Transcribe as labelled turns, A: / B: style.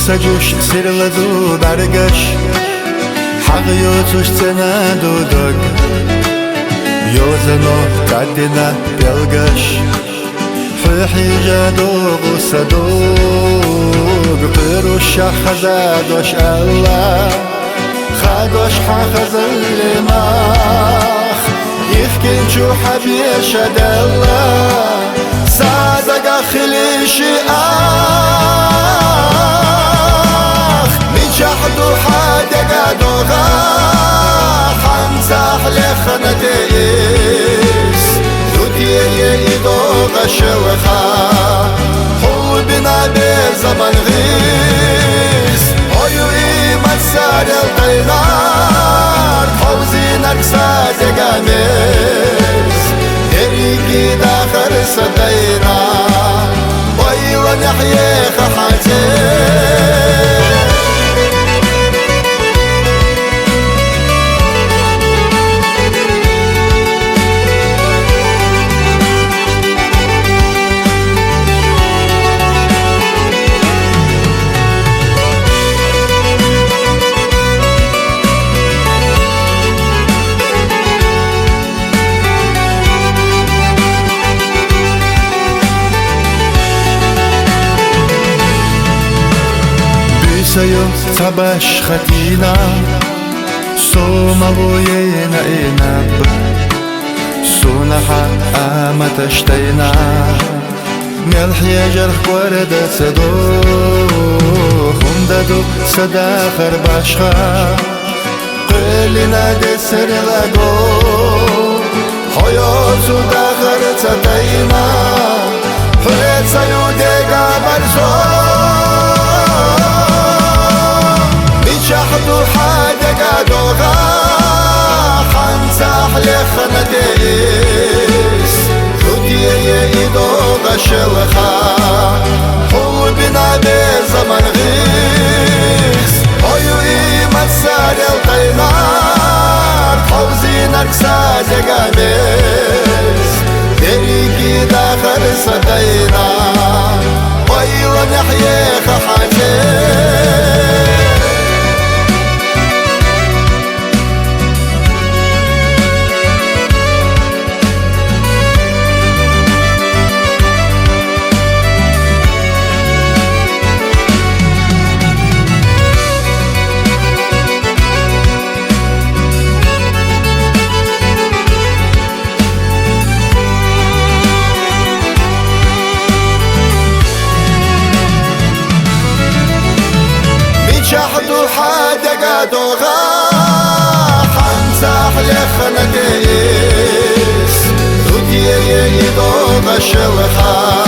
A: سجوش سيرلدو برگش حقیقتش ندودگ یوزنو کاتینا بلگش حیجادو صدوق قروش خزادوش الله خادوش حخز الماخ يفكن شو حبيش الله صادق خليشي من شحدو حادق دوغا حنزاح لخنتيس ذوتي يدوغا شلخا حبنا بزمن غيس هيو إيمان سار القينار حوزينك صادق عميس دريقي داخل صدينا ويلا نحيي خحاتين سيو صباش ختينا سوما بوينا إناب سونها آمتشتينا ملح يجرح ورد صدو خمددو صداخر باشخا قلنا دسر لغو حيوزو داخر تتينا فرد سيو ديگا برزو شحدو حادق دوغا حنزاح لخنديس ذوتي يدوغا شلخا حبنا بزمن غيس هيو إيمان سار القينار حوزينك صادق عميس دريقي داخل صدينا ويلا نحيي خحاتين شحدو حادق دوغا حنزاح لخنديس ذوتي يدوغا شلخا